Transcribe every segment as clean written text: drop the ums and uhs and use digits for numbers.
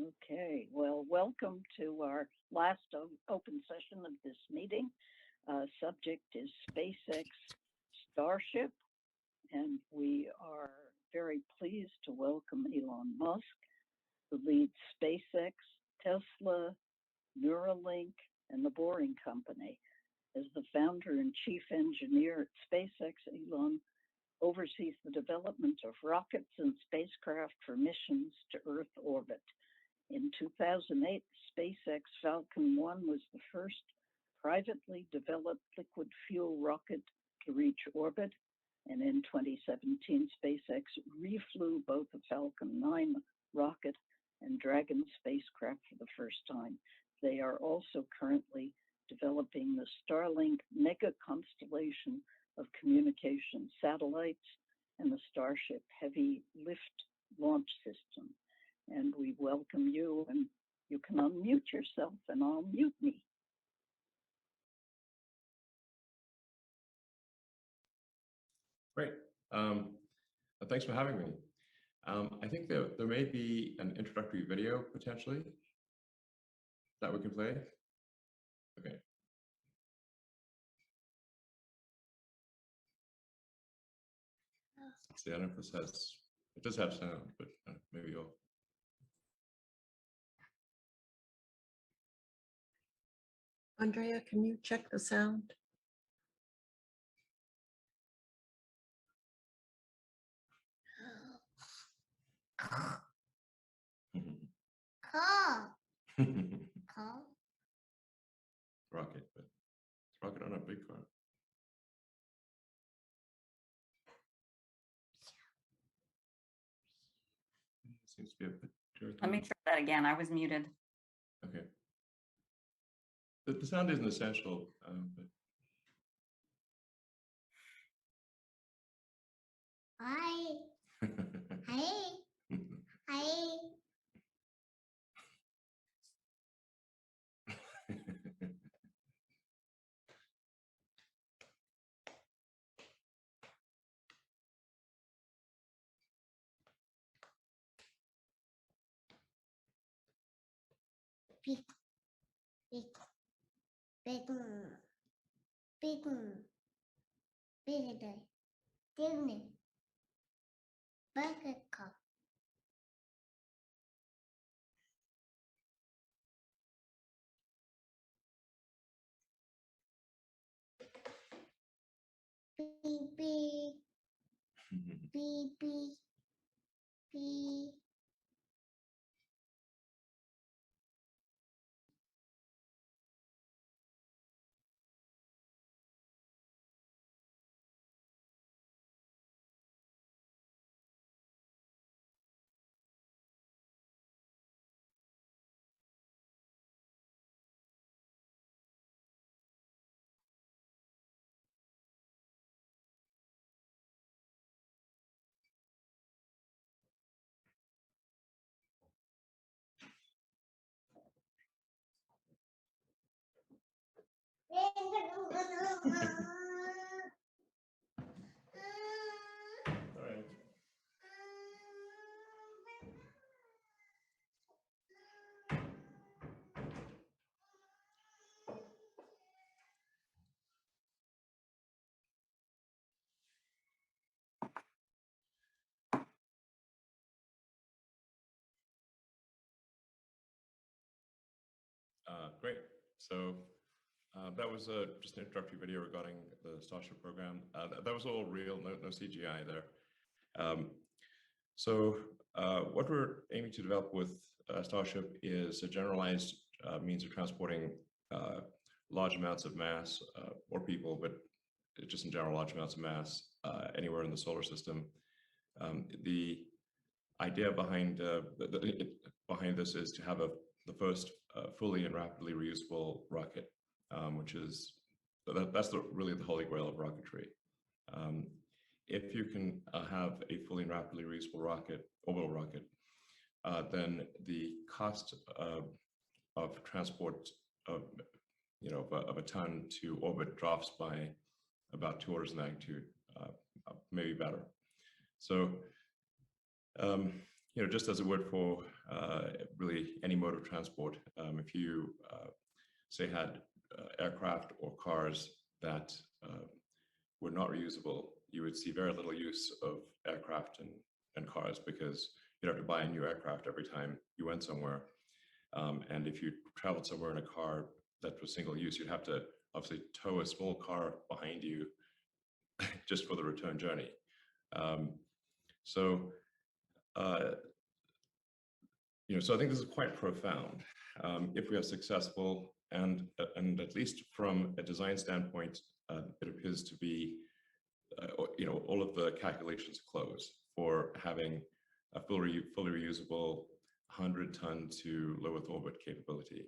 Okay, well, welcome to our last open session of this meeting. Subject is SpaceX Starship, and we are very pleased to welcome Elon Musk, who leads SpaceX, Tesla, Neuralink, and the Boring Company. As the founder and chief engineer at SpaceX, Elon oversees the development of rockets and spacecraft for missions to Earth orbit. In 2008, SpaceX Falcon 1 was the first privately developed liquid fuel rocket to reach orbit, and in 2017, SpaceX reflew both the Falcon 9 rocket and Dragon spacecraft for the first time. They are also currently developing the Starlink mega constellation of communication satellites and the Starship heavy lift launch system. And we welcome you, and you can unmute yourself and I'll mute me. Great. Thanks for having me. I think there may be an introductory video potentially that we can play. Okay. See, I don't know if this has, it does have sound, but maybe you'll. Andrea, can you check the sound? Rocket, but it's rocket on a big car. Seems to be a bit. Let me try that again. I was muted. Okay. The sound isn't essential, but. Hi. Hi. Hi. Big, big, big, big, big, Disney, Burger Cup. Beep, beep, beep, beep, beep. All right. Great. So that was just an introductory video regarding the Starship program. That was all real, no CGI there. So what we're aiming to develop with Starship is a generalized means of transporting large amounts of mass or people, but just in general, large amounts of mass anywhere in the solar system. The idea behind behind this is to have the first fully and rapidly reusable rocket, which is that's really the holy grail of rocketry. If you can have a fully and rapidly reusable rocket, orbital rocket, then the cost of transport of a ton to orbit drops by about 2 orders of magnitude, maybe better. So just as it would for really any mode of transport, if you say had aircraft or cars that were not reusable, you would see very little use of aircraft and cars, because you'd have to buy a new aircraft every time you went somewhere. And if you traveled somewhere in a car that was single use, you'd have to obviously tow a small car behind you just for the return journey. So I think this is quite profound. If we are successful, and at least from a design standpoint, it appears to be, all of the calculations close for having a fully reusable 100-ton to low Earth orbit capability.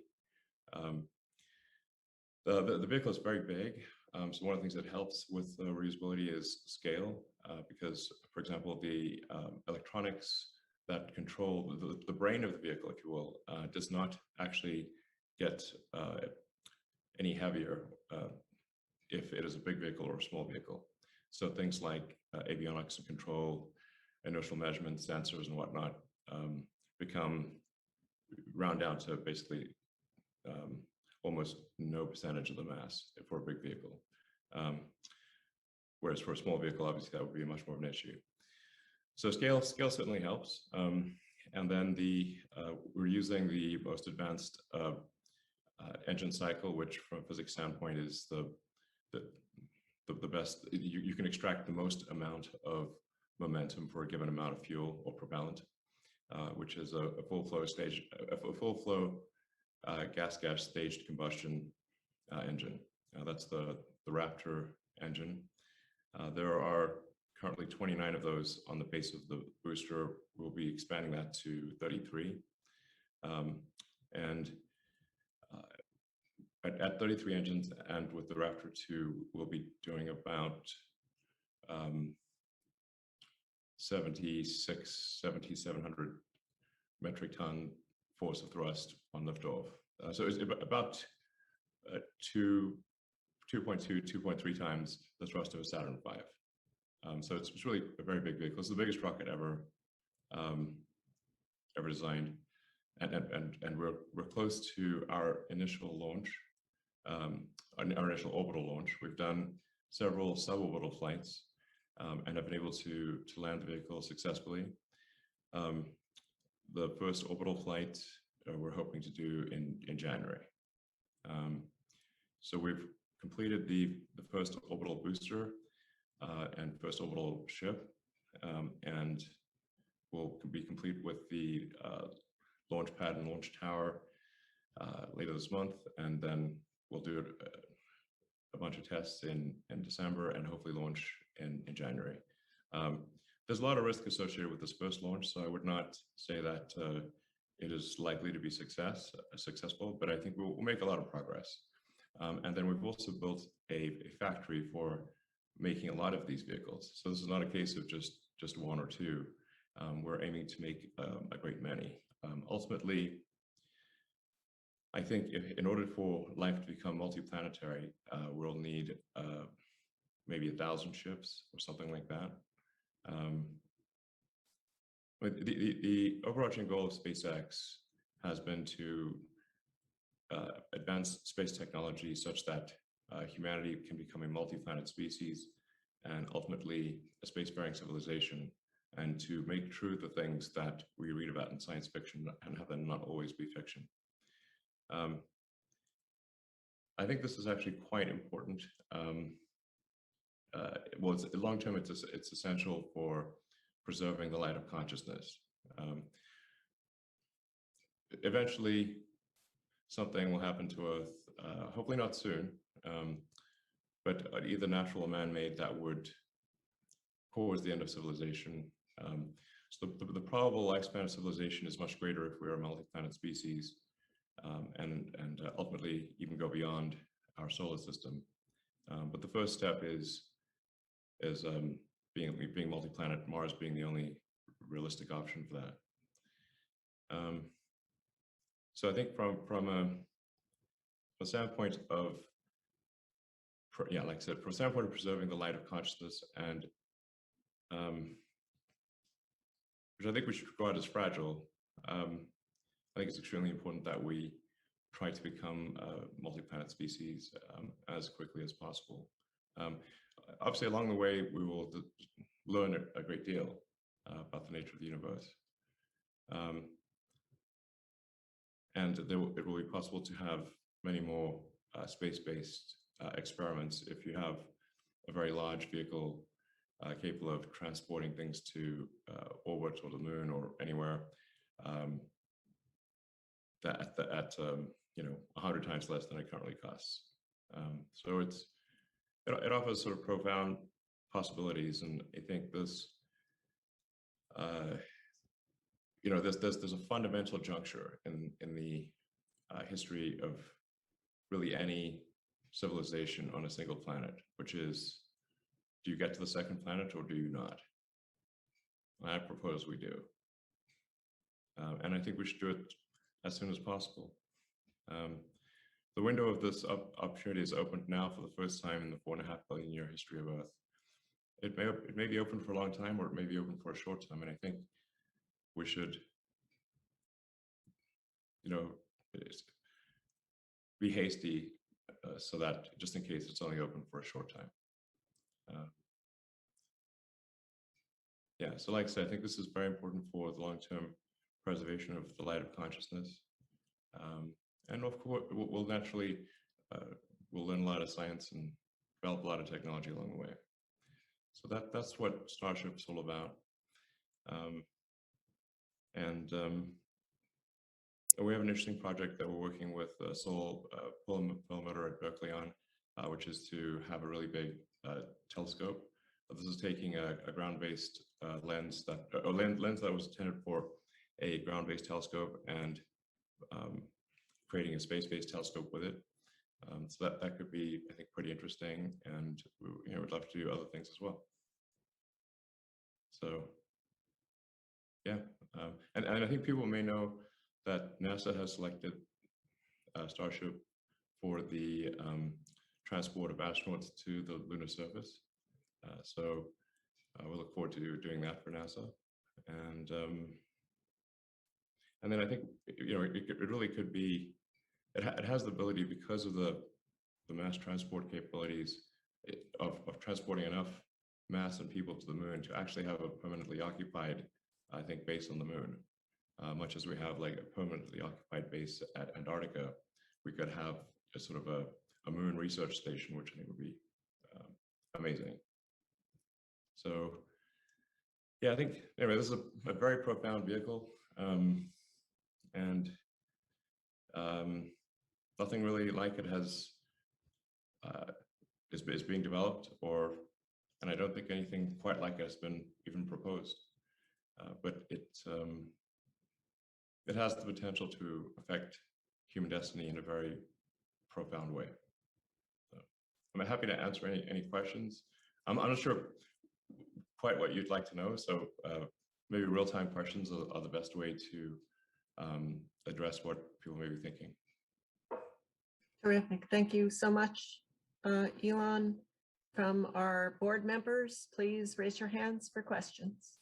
The vehicle is very big. So one of the things that helps with reusability is scale, because, for example, the electronics that control the brain of the vehicle, if you will, does not actually get any heavier if it is a big vehicle or a small vehicle. So things like avionics and control, inertial measurement, sensors and whatnot become round down to basically almost no percentage of the mass for a big vehicle. Whereas for a small vehicle, obviously that would be much more of an issue. So scale certainly helps. And then we're using the most advanced engine cycle, which from a physics standpoint is the best. You can extract the most amount of momentum for a given amount of fuel or propellant, which is a full flow gas staged combustion engine. That's the Raptor engine. There are currently 29 of those on the base of the booster. We'll be expanding that to 33. And at 33 engines, and with the Raptor 2, we'll be doing about 7,700 metric ton force of thrust on liftoff. So it's about 2.2, 2.3 times the thrust of a Saturn V. So it's really a very big vehicle. It's the biggest rocket ever designed, and we're close to our initial launch, our initial orbital launch. We've done several suborbital flights and have been able to land the vehicle successfully. The first orbital flight we're hoping to do in January. So we've completed the first orbital booster and first orbital ship, and we'll be complete with the launch pad and launch tower later this month, and then we'll do a bunch of tests in December and hopefully launch in January. There's a lot of risk associated with this first launch, so I would not say that it is likely to be successful, but I think we'll make a lot of progress. And then we've also built a factory for making a lot of these vehicles. So this is not a case of just one or two. We're aiming to make a great many. Ultimately, I think in order for life to become multiplanetary, we'll need maybe 1,000 ships or something like that. But the overarching goal of SpaceX has been to advance space technology such that humanity can become a multi-planet species and ultimately a spacefaring civilization, and to make true the things that we read about in science fiction and have them not always be fiction. I think this is actually quite important. Well, long term, it's essential for preserving the light of consciousness. Eventually, something will happen to Earth, hopefully not soon, but either natural or man-made, that would cause the end of civilization. So the probable lifespan of civilization is much greater if we are a multi-planet species, and ultimately even go beyond our solar system. But the first step is being multi-planet, Mars being the only realistic option for that. So I think from a standpoint of, like I said, from a standpoint of preserving the light of consciousness and which I think we should regard as fragile. I think it's extremely important that we try to become a multi-planet species as quickly as possible. Obviously, along the way, we will learn a great deal about the nature of the universe. And it will be possible to have many more space-based experiments if you have a very large vehicle capable of transporting things to orbit or the moon or anywhere at 100 times less than it currently costs. So it offers sort of profound possibilities, and I think this there's a fundamental juncture in the history of really any civilization on a single planet, which is, do you get to the second planet or do you not? I propose we do. And I think we should do it as soon as possible. The window of this opportunity is opened now for the first time in the 4.5 billion year history of Earth. It may be open for a long time, or it may be open for a short time, and I think we should, be hasty so that just in case it's only open for a short time. Yeah, so like I said, I think this is very important for the long-term preservation of the light of consciousness. And of course, we'll naturally, we'll learn a lot of science and develop a lot of technology along the way. So that's what Starship's all about. We have an interesting project that we're working with Solar Perlmutter at Berkeley on, which is to have a really big telescope. This is taking a ground-based lens that was intended for a ground-based telescope and creating a space-based telescope with it. So that could be, I think, pretty interesting, and we'd love to do other things as well. So yeah, and I think people may know that NASA has selected Starship for the transport of astronauts to the lunar surface. So we look forward to doing that for NASA, and then I think it really could be. It has the ability, because of the mass transport capabilities of transporting enough mass and people to the moon to actually have a permanently occupied, I think, base on the moon. Much as we have like a permanently occupied base at Antarctica, we could have a sort of a moon research station, which I think would be amazing. So yeah, I think anyway, this is a very profound vehicle, and nothing really like it is being developed, and I don't think anything quite like it has been even proposed. But it has the potential to affect human destiny in a very profound way. So I'm happy to answer any questions. I'm not sure quite what you'd like to know, so maybe real-time questions are the best way to address what people may be thinking. Terrific. Thank you so much, Elon. From our board members, please raise your hands for questions.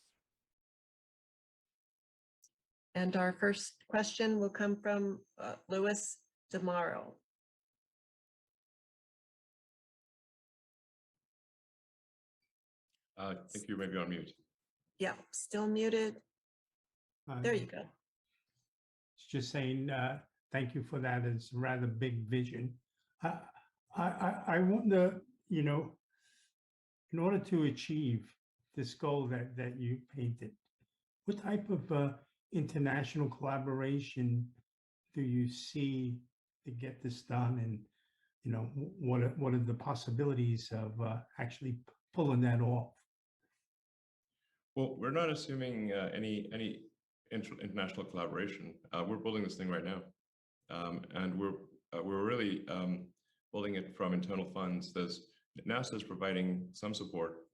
And our first question will come from Louis Demaro. I think you may be on mute. Yeah, still muted. There you go. Just saying thank you for that. It's a rather big vision. I wonder, in order to achieve this goal that you painted, what type of international collaboration do you see to get this done? And, what are the possibilities of actually pulling that off? Well, we're not assuming any international collaboration. We're building this thing right now, and we're really building it from internal funds. NASA is providing some support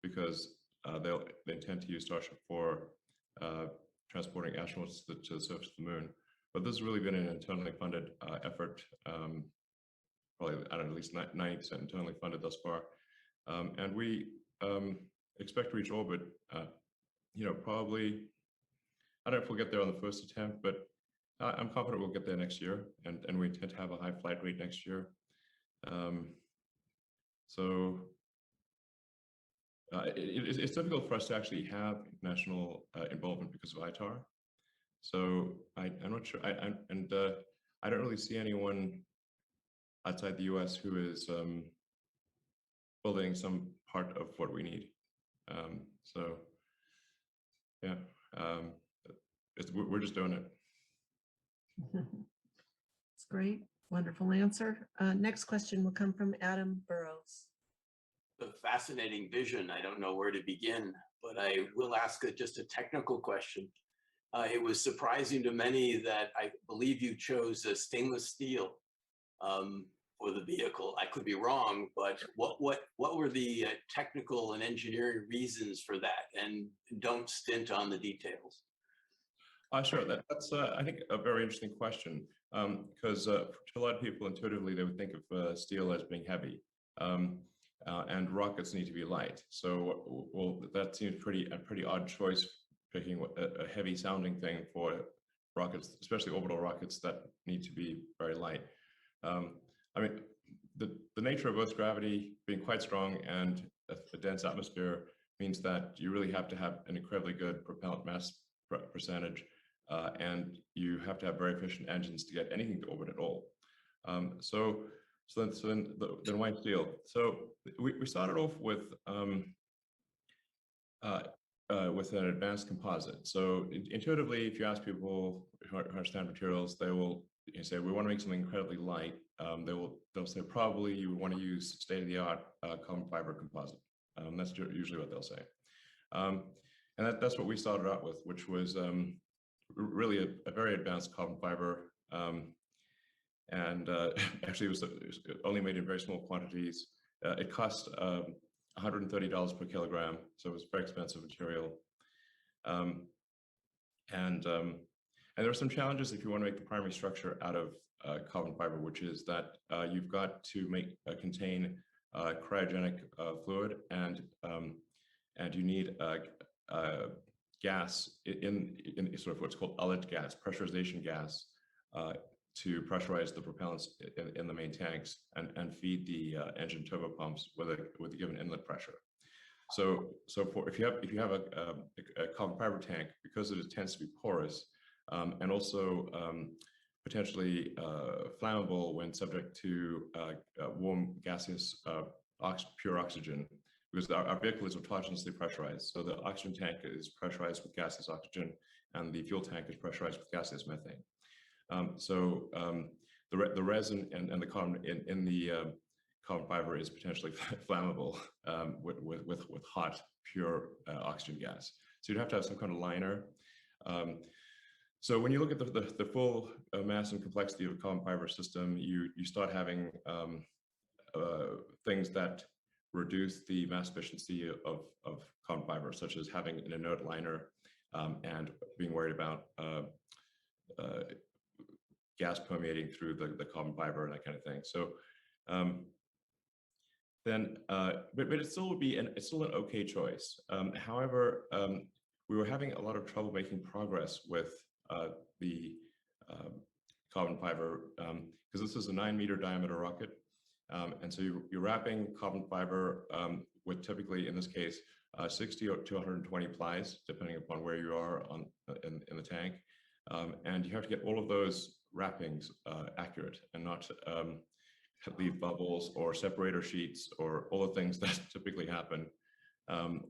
because they intend to use Starship for transporting astronauts to the surface of the moon. But this has really been an internally funded effort. Probably, I don't know, at least 90% internally funded thus far, and we expect to reach orbit probably, I don't know if we'll get there on the first attempt, but I'm confident we'll get there next year, and we intend to have a high flight rate next year. So it's difficult for us to actually have international involvement because of ITAR. So I'm not sure. I don't really see anyone outside the US who is building some part of what we need. So yeah, we're just doing it. That's great. Wonderful answer. Next question will come from Adam Burrows. A fascinating vision. I don't know where to begin, but I will ask just a technical question. It was surprising to many that I believe you chose a stainless steel for the vehicle. I could be wrong, but what were the technical and engineering reasons for that? And don't stint on the details. Sure. That's I think a very interesting question, because to a lot of people intuitively they would think of steel as being heavy, and rockets need to be light. So well, that seems a pretty odd choice, picking a heavy sounding thing for rockets, especially orbital rockets that need to be very light. I mean, the nature of Earth's gravity being quite strong and a dense atmosphere means that you really have to have an incredibly good propellant mass percentage, and you have to have very efficient engines to get anything to orbit at all. So then why steel? So we started off with an advanced composite. So intuitively, if you ask people who understand materials, they will say we want to make something incredibly light. They'll say probably you would want to use state-of-the-art carbon fiber composite. That's usually what they'll say, and that's what we started out with, which was really a very advanced carbon fiber, and actually it was only made in very small quantities. It cost $130 per kilogram, so it was very expensive material. And there are some challenges if you want to make the primary structure out of carbon fiber, which is that you've got to contain cryogenic fluid, and you need gas in sort of what's called ullage gas, pressurization gas, to pressurize the propellants in the main tanks and feed the engine turbopumps with a given inlet pressure. So if you have a carbon fiber tank, because it tends to be porous, and also potentially flammable when subject to warm gaseous pure oxygen, because our vehicle is autogenously pressurized. So the oxygen tank is pressurized with gaseous oxygen, and the fuel tank is pressurized with gaseous methane. So the resin and the carbon in the carbon fiber is potentially flammable with hot, pure oxygen gas. So you'd have to have some kind of liner. So when you look at the full mass and complexity of a carbon fiber system, you start having things that reduce the mass efficiency of carbon fiber, such as having an inert liner, and being worried about gas permeating through the carbon fiber and that kind of thing. So but it still would be it's still an okay choice. However, we were having a lot of trouble making progress with the carbon fiber, because this is a 9-meter diameter rocket, and so you're wrapping carbon fiber with typically, in this case, 60 to 120 plies, depending upon where you are in the tank, and you have to get all of those wrappings accurate and not leave bubbles or separator sheets or all the things that typically happen,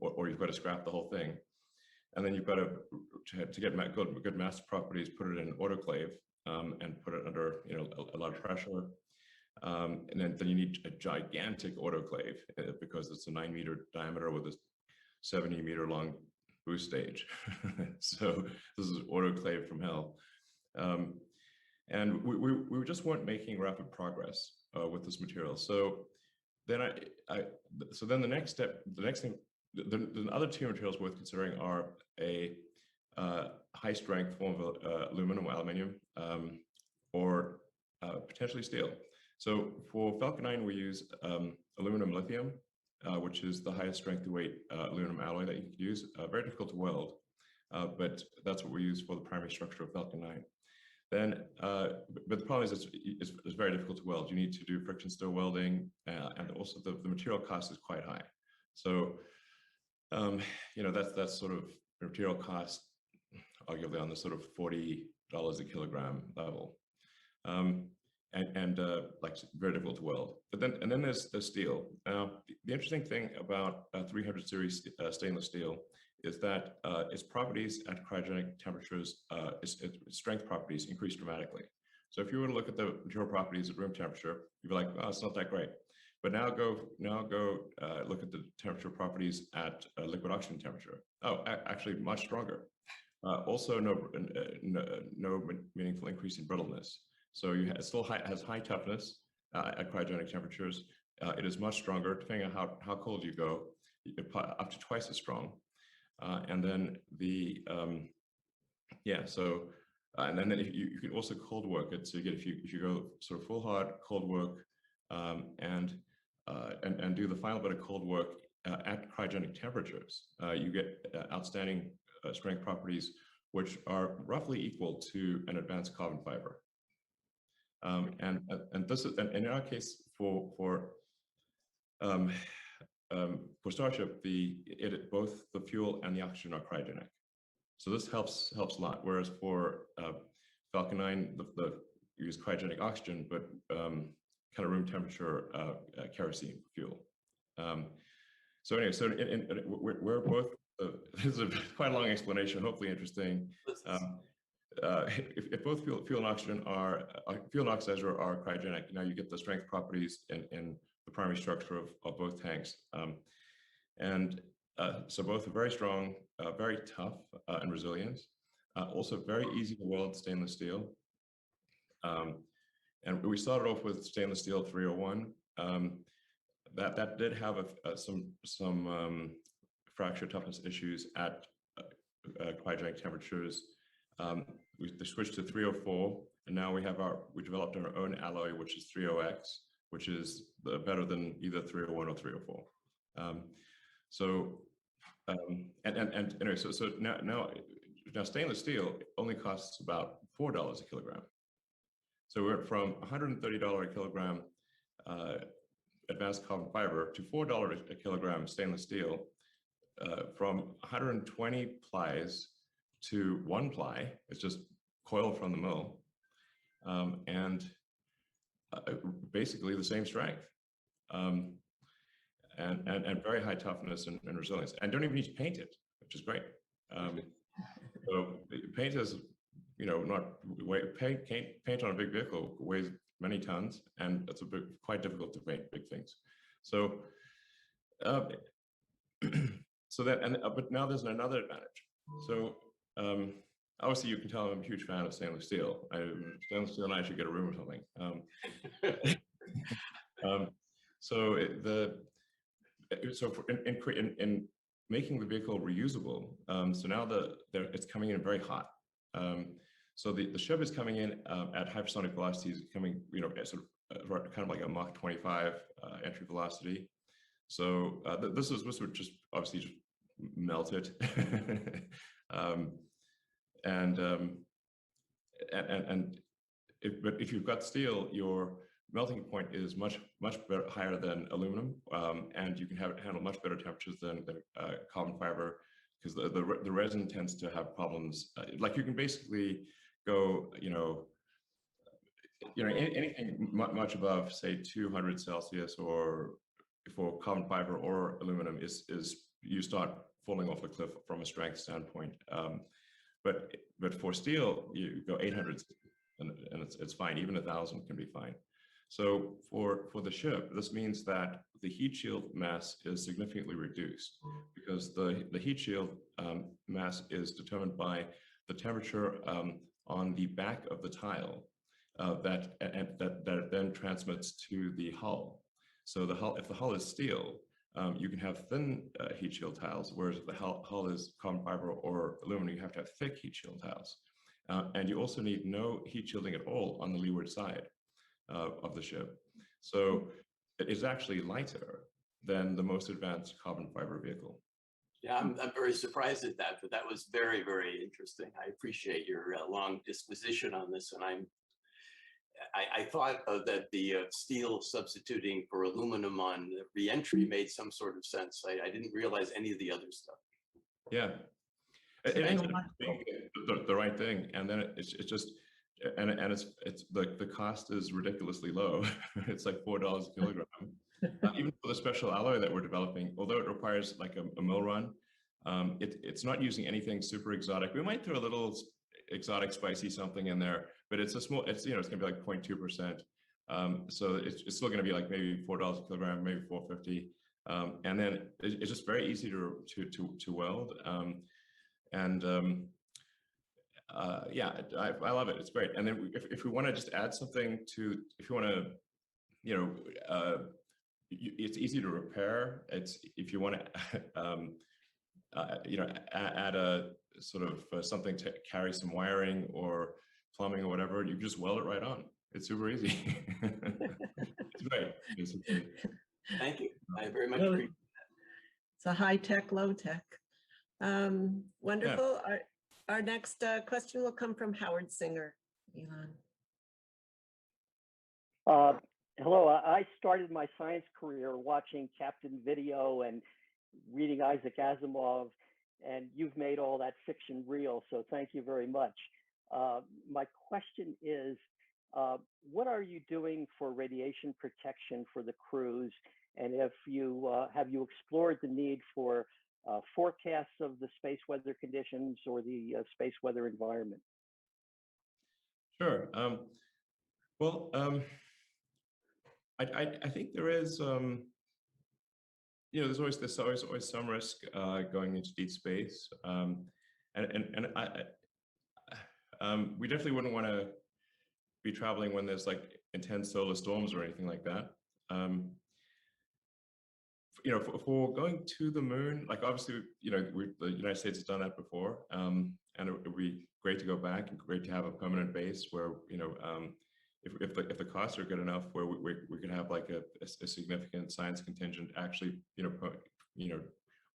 or you've got to scrap the whole thing. And then you've got to get good mass properties, put it in an autoclave, and put it under a lot of pressure. And then you need a gigantic autoclave, because it's a 9-meter diameter with a 70-meter long boost stage. So this is autoclave from hell. And we just weren't making rapid progress with this material. So then then the next thing, the other two materials worth considering are a high strength form of aluminium, or potentially steel. So for Falcon 9, we use aluminum lithium, which is the highest strength to weight aluminum alloy that you could use. Very difficult to weld, but that's what we use for the primary structure of Falcon 9. Then, but the problem is it's very difficult to weld. You need to do friction stir welding, and also the material cost is quite high. So, that's sort of material cost, arguably on the sort of $40 a kilogram level. Like very difficult to weld. But then there's steel. The interesting thing about 300 series stainless steel is that its properties at cryogenic temperatures, its strength properties increase dramatically. So if you were to look at the material properties at room temperature, you'd be like, oh, it's not that great. But now go look at the temperature properties at liquid oxygen temperature. Oh, actually much stronger. Also no meaningful increase in brittleness. So it still has high toughness at cryogenic temperatures. It is much stronger, depending on how cold you go, up to twice as strong. And then and then if you can also cold work it. So you get if you go sort of full hard cold work and do the final bit of cold work at cryogenic temperatures, you get outstanding strength properties, which are roughly equal to an advanced carbon fiber. And this is, and in our case for Starship, both the fuel and the oxygen are cryogenic, so this helps a lot. Whereas for Falcon 9, you use cryogenic oxygen, but kind of room temperature kerosene fuel. So anyway, so we're both. This is quite a long explanation. Hopefully interesting. If both fuel and oxygen fuel and oxidizer are cryogenic, now you get the strength properties in the primary structure of both tanks. So both are very strong, very tough and resilient, also very easy to weld stainless steel. And we started off with stainless steel 301. That did have some fracture toughness issues at cryogenic temperatures. We switched to 304, and now we developed our own alloy, which is 30X, which is better than either 301 or 304. Anyway, so now stainless steel only costs about $4 a kilogram. So we're from $130 a kilogram advanced carbon fiber to $4 a kilogram stainless steel, from 120 plies to 1 ply. It's just coil from the mill, and basically the same strength, and very high toughness and resilience, and don't even need to paint it, which is great. So paint is, paint on a big vehicle weighs many tons, and it's quite difficult to paint big things. So but now there's another advantage. So obviously you can tell I'm a huge fan of stainless steel. Stainless steel and I should get a room or something. In making the vehicle reusable, so now it's coming in very hot. So the ship is coming in at hypersonic velocities, coming sort of kind of like a Mach 25 entry velocity. So this would just obviously just melt it. But if you've got steel, your melting point is much better, higher than aluminum, and you can handle much better temperatures than carbon fiber, because the resin tends to have problems. Like you can basically go, anything much above, say, 200 Celsius, or for carbon fiber or aluminum, is you start falling off a cliff from a strength standpoint. But for steel, you go 800, and it's fine. Even 1,000 can be fine. So for the ship, this means that the heat shield mass is significantly reduced, because the heat shield mass is determined by the temperature on the back of the tile that then transmits to the hull. So if the hull is steel, you can have thin heat shield tiles, whereas if the hull is carbon fiber or aluminum, you have to have thick heat shield tiles. And you also need no heat shielding at all on the leeward side of the ship. So it is actually lighter than the most advanced carbon fiber vehicle. Yeah, I'm very surprised at that, but that was very, very interesting. I appreciate your long disposition on this, and I thought that the steel substituting for aluminum on reentry made some sort of sense. I didn't realize any of the other stuff. Yeah, it ended up being the right thing, and then it's just and it's the cost is ridiculously low. It's like $4 a kilogram. Even for the special alloy that we're developing, although it requires like a mill run, it's not using anything super exotic. We might throw a little exotic spicy something in there, but it's a small, it's it's gonna be like 0.2%. So it's still gonna be like maybe $4 a kilogram, maybe $4.50. And then it's just very easy to weld. Yeah, I love it. It's great. And then if we want to just add something to, if you want to, it's easy to repair. It's if you want to, add a sort of something to carry some wiring or plumbing or whatever, you can just weld it right on. It's super easy. It's great. Thank you. I very much appreciate that. It's a high tech, low tech. Wonderful. Yeah. Our next question will come from Howard Singer. Elon. Hello, I started my science career watching Captain Video and reading Isaac Asimov, and you've made all that fiction real, so thank you very much. My question is, what are you doing for radiation protection for the crews? And if you have you explored the need for forecasts of the space weather conditions or the space weather environment? Sure. Well, I think there is, there's always some risk going into deep space, we definitely wouldn't want to be traveling when there's like intense solar storms or anything like that. For going to the moon, like obviously, the United States has done that before, and it would be great to go back and great to have a permanent base where, if the costs are good enough, where we could have like a significant science contingent actually,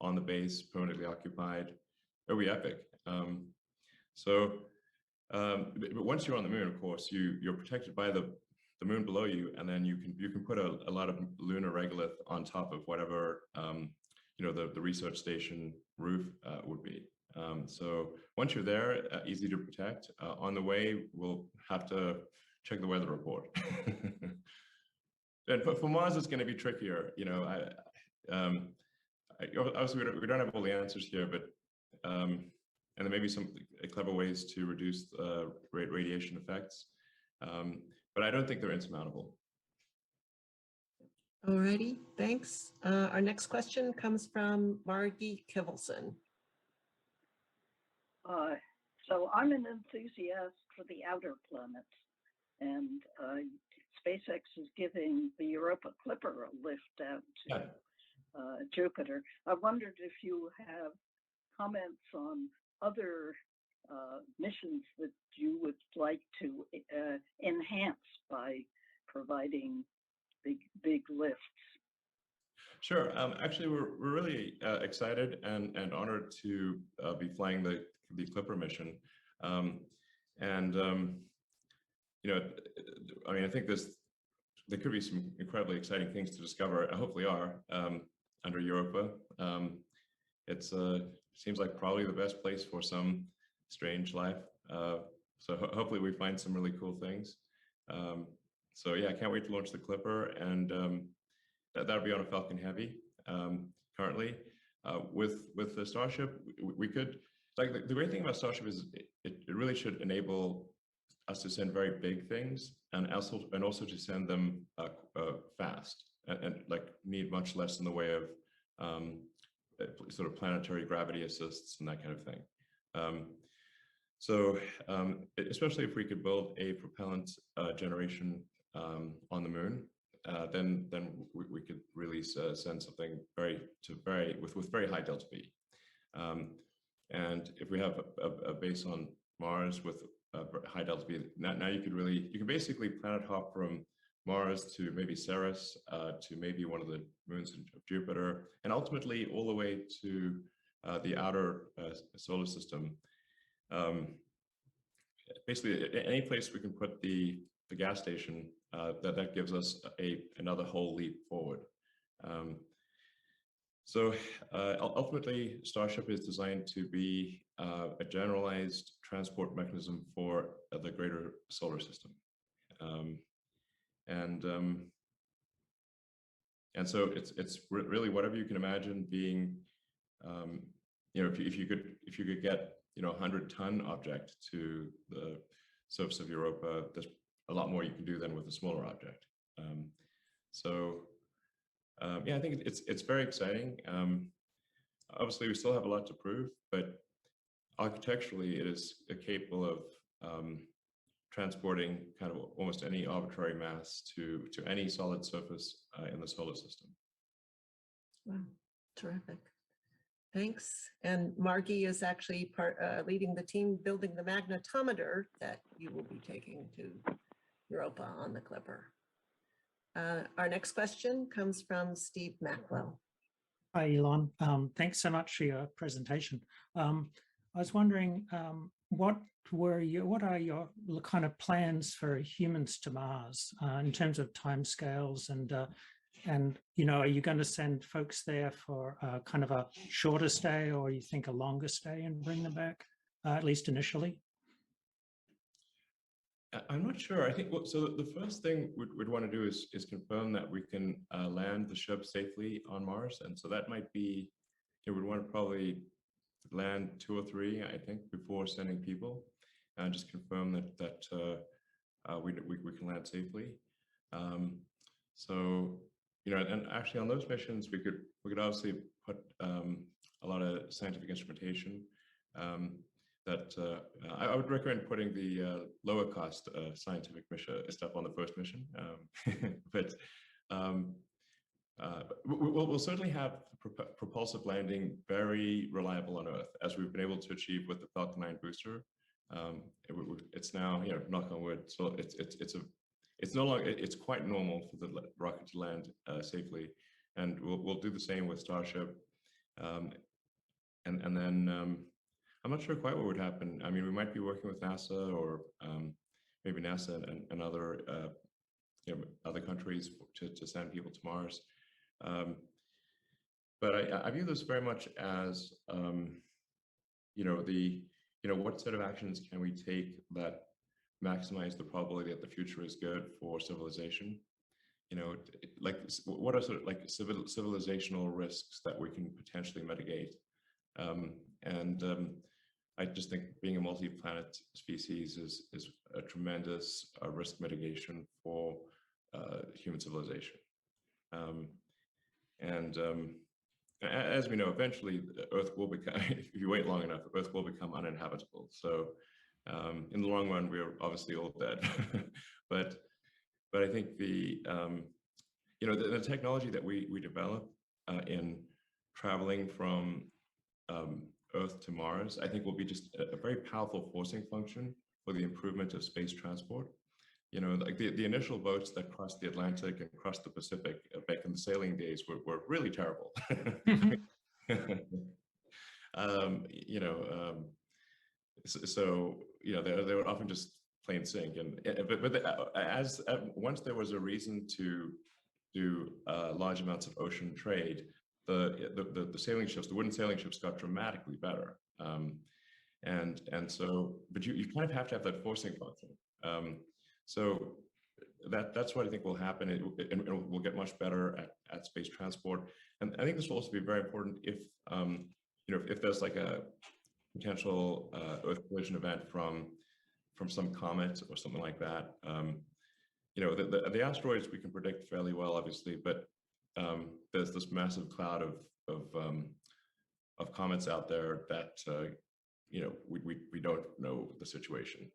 on the base, permanently occupied, it would be epic. But once you're on the moon, of course, you're protected by the moon below you, and then you can put a lot of lunar regolith on top of whatever the research station roof would be. So once you're there, easy to protect. On the way, we'll have to check the weather report. And for Mars, it's going to be trickier. Obviously we don't have all the answers here, but and there may be some clever ways to reduce radiation effects. But I don't think they're insurmountable. All righty, thanks. Our next question comes from Margie Kivelson. So I'm an enthusiast for the outer planets, and SpaceX is giving the Europa Clipper a lift out to Jupiter. I wondered if you have comments on other missions that you would like to enhance by providing big lifts. Sure. Actually, we're really excited and honored to be flying the Clipper mission. I think there could be some incredibly exciting things to discover. Hopefully, are under Europa. It seems like probably the best place for some strange life. So hopefully we find some really cool things. So yeah, I can't wait to launch the Clipper, and that'll be on a Falcon Heavy currently. With the Starship, we could, like, the great thing about Starship is it really should enable us to send very big things, and also to send them fast and like need much less in the way of sort of planetary gravity assists and that kind of thing. Especially if we could build a propellant generation on the moon, then we could really send something with very high delta V. And if we have a base on Mars with high delta V, now you can basically planet hop from Mars to maybe Ceres to maybe one of the moons of Jupiter, and ultimately all the way to the outer solar system. Basically, any place we can put the gas station, that gives us another whole leap forward. So ultimately, Starship is designed to be a generalized transport mechanism for the greater solar system. And so it's really whatever you can imagine being, if you could get 100-ton object to the surface of Europa, there's a lot more you can do than with a smaller object. Yeah, I think it's very exciting. Obviously, we still have a lot to prove, but architecturally, it is capable of transporting kind of almost any arbitrary mass to any solid surface in the solar system. Wow, terrific. Thanks. And Margie is actually leading the team building the magnetometer that you will be taking to Europa on the Clipper. Our next question comes from Steve Mackwell. Hi, Elon. Thanks so much for your presentation. I was wondering, what are your kind of plans for humans to Mars in terms of timescales, and are you going to send folks there for kind of a shorter stay, or you think a longer stay and bring them back, at least initially? I'm not sure. I think so. The first thing we'd want to do is confirm that we can land the ship safely on Mars, and so that might be, we'd want to probably land 2 or 3, I think, before sending people, and just confirm that we can land safely. And actually on those missions, we could obviously put a lot of scientific instrumentation. I would recommend putting the lower cost scientific mission stuff on the first mission, but we'll certainly have propulsive landing very reliable on Earth, as we've been able to achieve with the Falcon 9 booster. It's now, knock on wood, so it's no longer, it's quite normal for the rocket to land safely, and we'll do the same with Starship, and then. I'm not sure quite what would happen. I mean, we might be working with NASA, or maybe NASA and other other countries to send people to Mars. But I view this very much as what set of actions can we take that maximize the probability that the future is good for civilization? Like what are sort of like civilizational risks that we can potentially mitigate? I just think being a multi-planet species is a tremendous risk mitigation for human civilization. As we know, eventually Earth will become, if you wait long enough, Earth will become uninhabitable. So in the long run, we're obviously all dead. but I think the technology that we develop in traveling from Earth to Mars, I think will be just a very powerful forcing function for the improvement of space transport. Like the initial boats that crossed the Atlantic and crossed the Pacific back in the sailing days were really terrible. They would often just plain sink. Once there was a reason to do large amounts of ocean trade, the sailing ships, the wooden sailing ships, got dramatically better. But you kind of have to have that forcing function. So that's what I think will happen. And we'll get much better at space transport. And I think this will also be very important if there's like a potential Earth collision event from some comet or something like that. The asteroids we can predict fairly well, obviously, but there's this massive cloud of comets out there that we don't know the situation.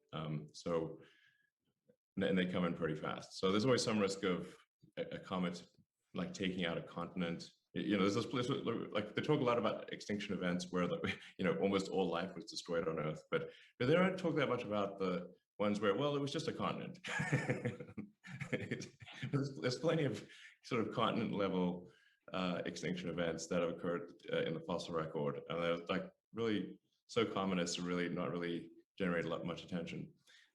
And they come in pretty fast. So there's always some risk of a comet like taking out a continent. There's this place like they talk a lot about extinction events where almost all life was destroyed on Earth, but they don't talk that much about the ones where, well, it was just a continent. There's plenty of sort of continent level extinction events that have occurred in the fossil record, and they're like really so common as to really not really generate much attention.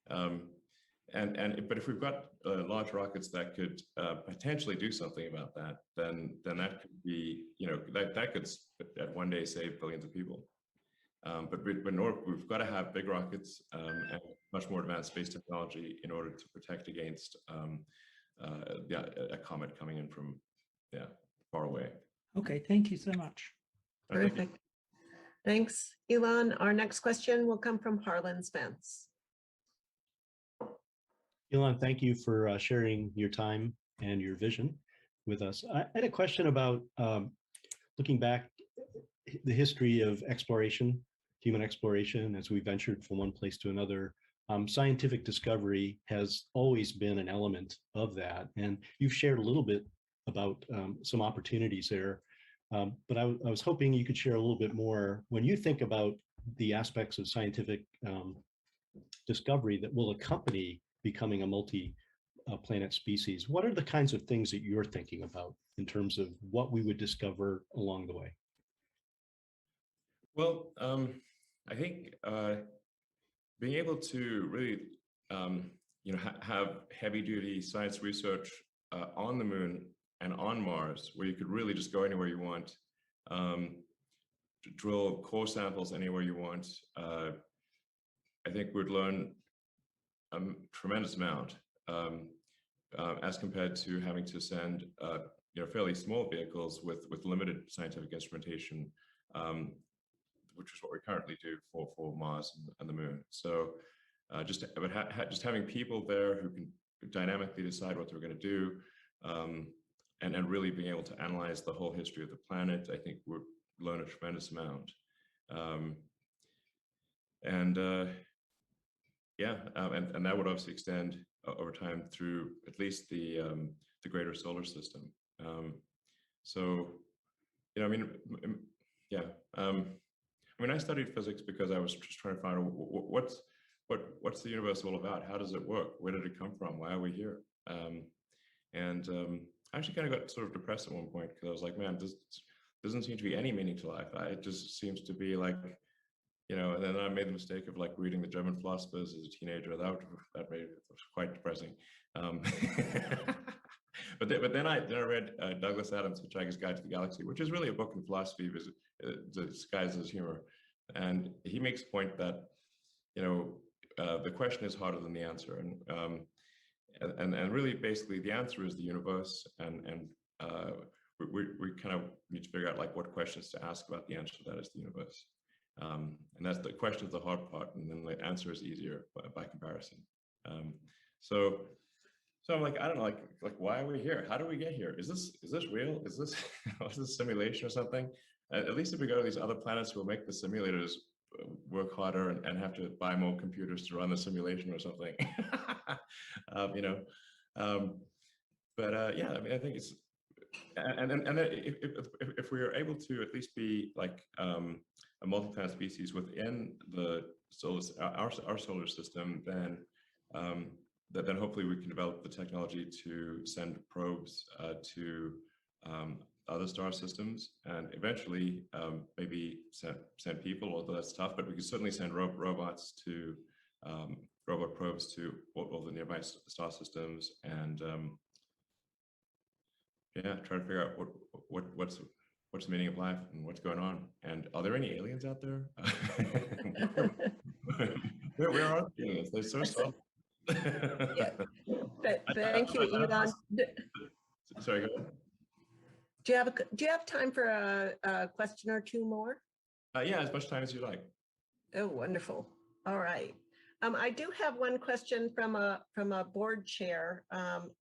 But if we've got large rockets that could potentially do something about that, then that could be, that could at one day save billions of people. But we've got to have big rockets and much more advanced space technology in order to protect against a comet coming in from far away. Okay, thank you so much. Perfect. Thanks, Elon. Our next question will come from Harlan Spence. Elon, thank you for sharing your time and your vision with us. I had a question about looking back the history of exploration, human exploration, as we ventured from one place to another. Scientific discovery has always been an element of that. And you've shared a little bit about some opportunities there. But I was hoping you could share a little bit more. When you think about the aspects of scientific discovery that will accompany becoming a multi-planet species, what are the kinds of things that you're thinking about in terms of what we would discover along the way? Well, I think being able to really, have heavy-duty science research on the moon and on Mars, where you could really just go anywhere you want, drill core samples anywhere you want. I think we'd learn a tremendous amount as compared to having to send, fairly small vehicles with limited scientific instrumentation, which is what we currently do for Mars and the Moon. So just having people there who can dynamically decide what they're going to do, and really being able to analyze the whole history of the planet, I think we'll learn a tremendous amount. And that would obviously extend over time through at least the greater solar system. I studied physics because I was just trying to find out what's the universe all about? How does it work? Where did it come from? Why are we here? I actually kind of got sort of depressed at one point because I was like, man, this doesn't seem to be any meaning to life. It just seems to be like, and then I made the mistake of like reading the German philosophers as a teenager. That made it quite depressing. But then I read Douglas Adams' Hitchhiker's Guide to the Galaxy, which is really a book in philosophy disguised as humor. And he makes the point that, the question is harder than the answer. And really, basically, the answer is the universe. And we kind of need to figure out like what questions to ask about the answer to that is the universe. And that's the question is the hard part, and then the answer is easier by comparison. So I'm like, I don't know, like why are we here? How do we get here? Is this real? Is this is this simulation or something? At least if we go to these other planets, we'll make the simulators work harder and have to buy more computers to run the simulation or something. I think it's and if we are able to at least be like a multi-planet species within the our solar system, then hopefully we can develop the technology to send probes to other star systems, and eventually maybe send people, although that's tough, but we can certainly send robots to robot probes to all the nearby star systems, and try to figure out what's the meaning of life and what's going on, and are there any aliens out there? Where are the aliens? They're so soft. Yeah. Thank you, Elon. Sorry, go ahead. Do you have time for a question or two more? Yeah, as much time as you like. Oh, wonderful. All right. I do have one question from a board chair,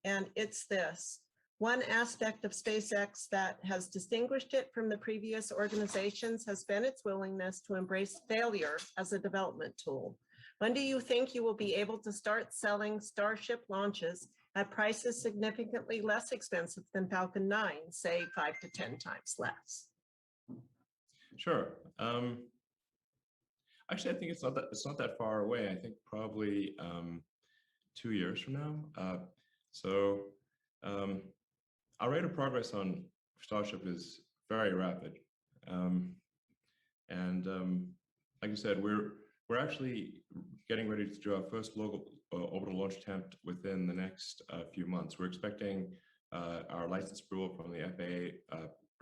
and it's this. One aspect of SpaceX that has distinguished it from the previous organizations has been its willingness to embrace failure as a development tool. When do you think you will be able to start selling Starship launches at prices significantly less expensive than Falcon 9, say 5 to 10 times less? Sure. Actually, I think it's not that far away. I think probably 2 years from now. So our rate of progress on Starship is very rapid, and like I said, we're actually getting ready to do our first orbital launch attempt within the next few months. We're expecting our license approval from the FAA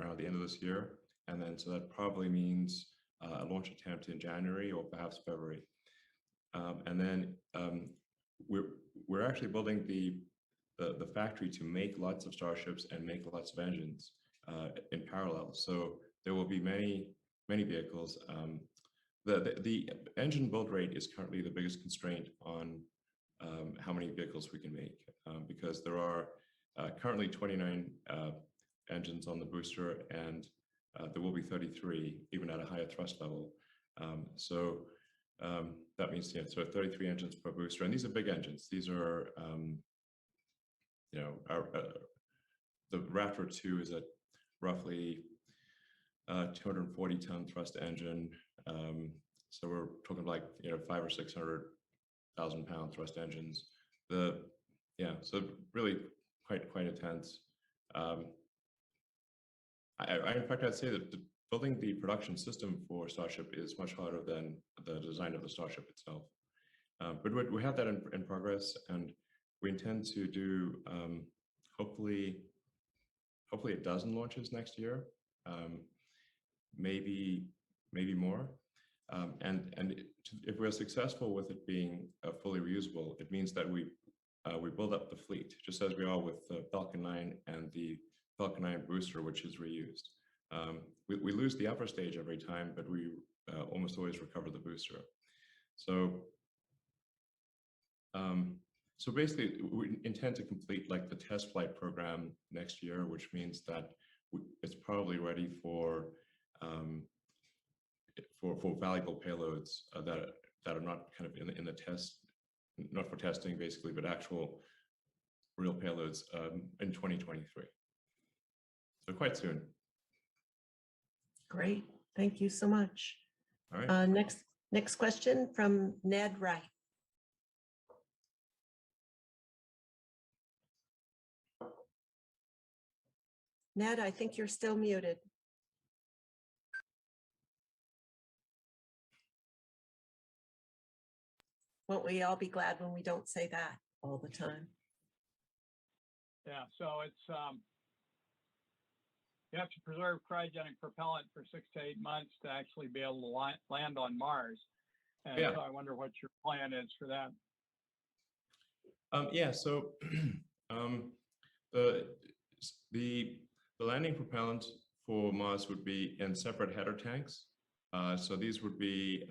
around the end of this year, and then so that probably means a launch attempt in January or perhaps February, and then we're actually building the factory to make lots of Starships and make lots of engines in parallel. So there will be many vehicles. The engine build rate is currently the biggest constraint on how many vehicles we can make, because there are currently 29 engines on the booster, and there will be 33 even at a higher thrust level. So that means, yeah, so 33 engines per booster, and these are big engines. These are you know, the Raptor 2 is a roughly 240-ton thrust engine. So we're talking like, you know, 500,000 or 600,000 pound thrust engines. So really quite intense. In fact, I'd say that building the production system for Starship is much harder than the design of the Starship itself. But we have that in progress, and we intend to do hopefully a dozen launches next year, maybe more. And if we're successful with it being fully reusable, it means that we build up the fleet, just as we are with the Falcon 9 and the Falcon 9 booster, which is reused. We lose the upper stage every time, but we almost always recover the booster. So basically, we intend to complete like the test flight program next year, which means that it's probably ready for valuable payloads that are not kind of in the test, not for testing basically, but actual real payloads in 2023. So quite soon. Great, thank you so much. All right. Next question from Ned Wright. Ned, I think you're still muted. Won't we all be glad when we don't say that all the time? Yeah, so it's you have to preserve cryogenic propellant for 6 to 8 months to actually be able to land on Mars. And Yeah. so I wonder what your plan is for that. Yeah, so the landing propellant for Mars would be in separate header tanks. So these would be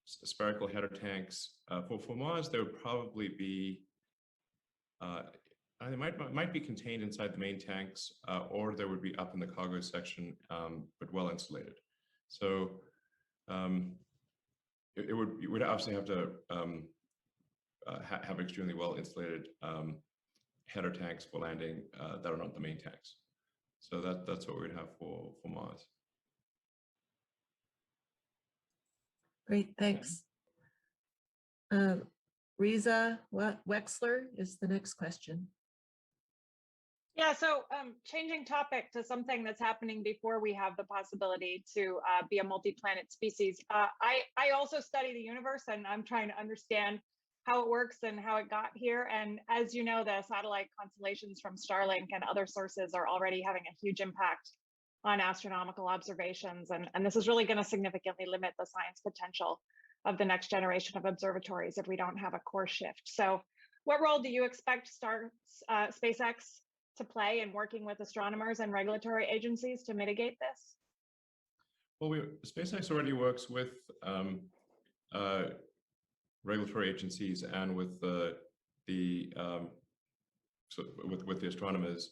spherical header tanks. For Mars, there would probably be, they might be contained inside the main tanks, or they would be up in the cargo section, but well insulated. So you would obviously have to have extremely well insulated header tanks for landing that are not the main tanks. So that's what we'd have for Mars. Great, thanks. Riza Wexler is the next question. Yeah, so changing topic to something that's happening before we have the possibility to be a multi-planet species. I also study the universe, and I'm trying to understand how it works and how it got here. And as you know, the satellite constellations from Starlink and other sources are already having a huge impact on astronomical observations. And this is really going to significantly limit the science potential of the next generation of observatories if we don't have a course shift. So what role do you expect SpaceX to play in working with astronomers and regulatory agencies to mitigate this? Well, SpaceX already works with regulatory agencies and with the astronomers,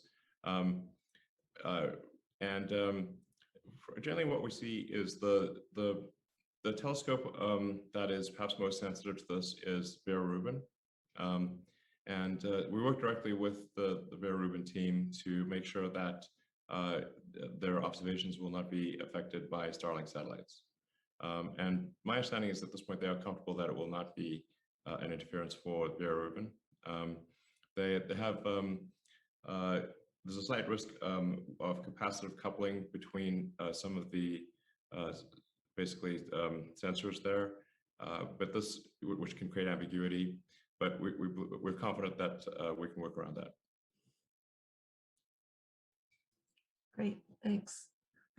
generally what we see is the telescope that is perhaps most sensitive to this is Vera Rubin. We work directly with the Vera Rubin team to make sure that their observations will not be affected by Starlink satellites. And my understanding is at this point they are comfortable that it will not be an interference for their urban. They have there's a slight risk of capacitive coupling between some of the basically sensors there, but this, which can create ambiguity, but we're confident that we can work around that. Great, thanks.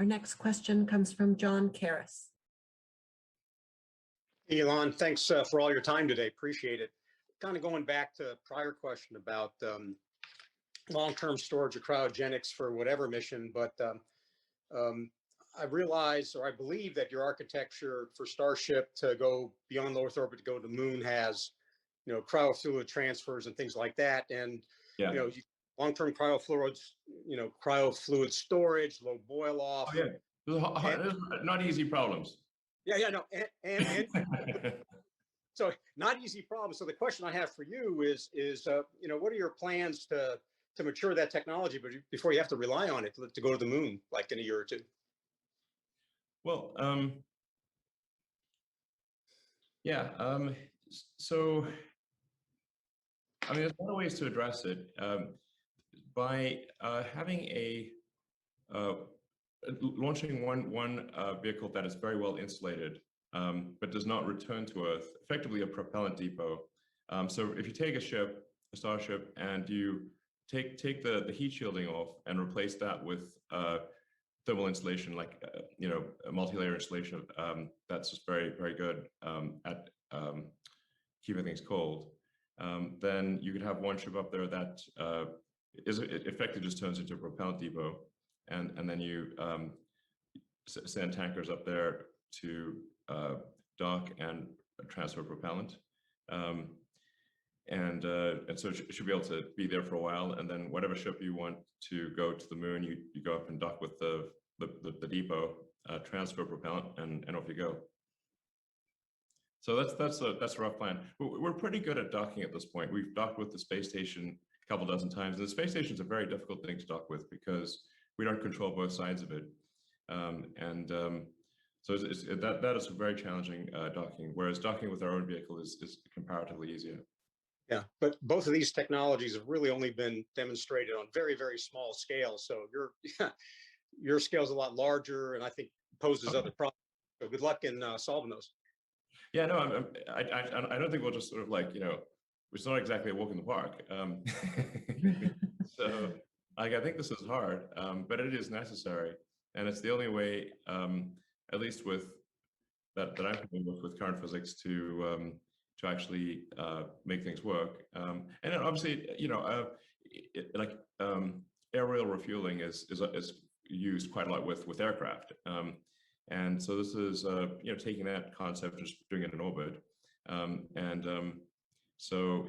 Our next question comes from John Karras. Elon, thanks for all your time today. Appreciate it. Kind of going back to a prior question about long-term storage or cryogenics for whatever mission, but I realize, or I believe, that your architecture for Starship to go beyond low Earth orbit to go to the moon has, cryofluid transfers and things like that, and long-term cryofluids, cryofluid storage, low boil off. Oh, yeah, there's not easy problems. Yeah, no, and so not easy problems. So the question I have for you is what are your plans to mature that technology, but before you have to rely on it to go to the moon, like in a year or two? Well, so I mean, there's a lot of ways to address it. By having launching one vehicle that is very well insulated, but does not return to Earth, effectively a propellant depot. So if you take a ship, a Starship, and you take the heat shielding off and replace that with thermal insulation, like a multi-layer insulation that's just very, very good at keeping things cold, then you could have one ship up there that it effectively just turns into a propellant depot, and then you send tankers up there to dock and transfer propellant. And so it should be able to be there for a while, and then whatever ship you want to go to the moon, you go up and dock with the depot, transfer propellant, and off you go. So that's a rough plan. We're pretty good at docking at this point. We've docked with the space station a couple dozen times, and the space station is a very difficult thing to dock with because we don't control both sides of it, so that is a very challenging docking. Whereas docking with our own vehicle is comparatively easier. Yeah, but both of these technologies have really only been demonstrated on very, very small scale. So your scale is a lot larger, and I think poses other problems. So good luck in solving those. Yeah, no, I don't think we'll just sort of it's not exactly a walk in the park. So I think this is hard, but it is necessary, and it's the only way, at least with that I'm familiar with current physics, to actually make things work. And then obviously, aerial refueling is used quite a lot with aircraft, and so this is taking that concept, just doing it in orbit, so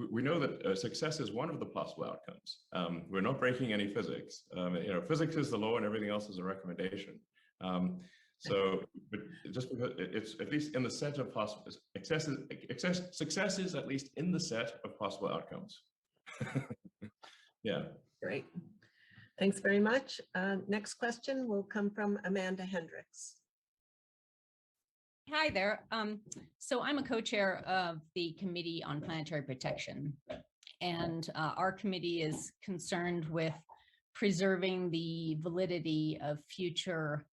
we know that success is one of the possible outcomes. We're not breaking any physics. Physics is the law, and everything else is a recommendation. So, but just because it's at least in the set of possible success is at least in the set of possible outcomes. Yeah. Great. Thanks very much. Next question will come from Amanda Hendricks. Hi there. So I'm a co-chair of the Committee on Planetary Protection, and our committee is concerned with preserving the validity of future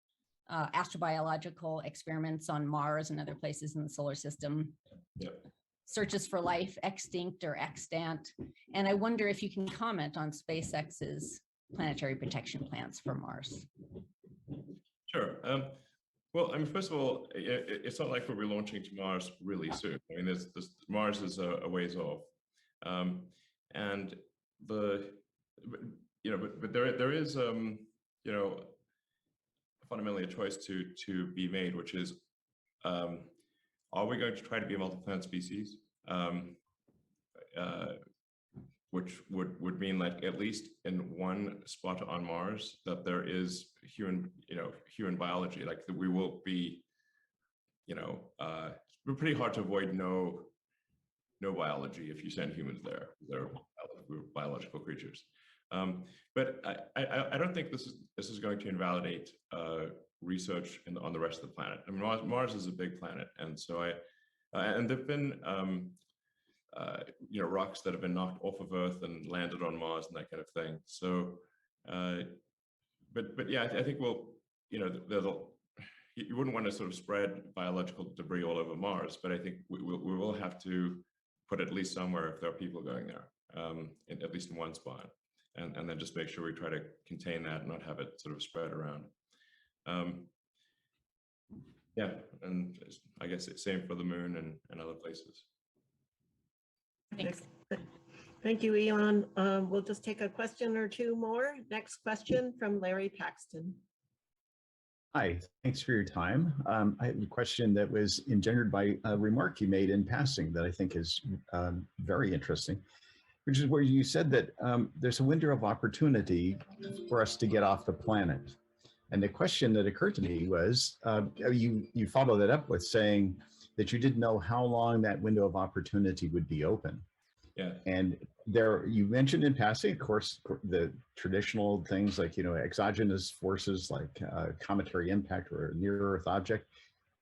astrobiological experiments on Mars and other places in the solar system. Yep. Searches for life, extinct or extant. And I wonder if you can comment on SpaceX's planetary protection plans for Mars. Sure. Well, I mean, first of all, it's not like we'll be launching to Mars really soon. I mean, Mars is a ways off, and but there is fundamentally a choice to be made, which is, are we going to try to be a multi-planet species, which would mean like at least in one spot on Mars that there is human biology, like that we will be, we're pretty hard to avoid no biology if you send humans there. We're biological creatures. But I don't think this is going to invalidate research on the rest of the planet. I mean, Mars is a big planet, and so and there've been rocks that have been knocked off of Earth and landed on Mars and that kind of thing. So, but yeah, I think you wouldn't want to sort of spread biological debris all over Mars, but I think we will have to put at least somewhere if there are people going there, at least in one spot, and then just make sure we try to contain that and not have it sort of spread around. Yeah, and I guess it's same for the moon and other places. Thanks. Thank you, Elon. We'll just take a question or two more. Next question from Larry Paxton. Hi, thanks for your time. I have a question that was engendered by a remark you made in passing that I think is very interesting, which is where you said that there's a window of opportunity for us to get off the planet. And the question that occurred to me was, you followed that up with saying that you didn't know how long that window of opportunity would be open. Yeah. And there, you mentioned in passing, of course, the traditional things like, exogenous forces like cometary impact or a near-Earth object.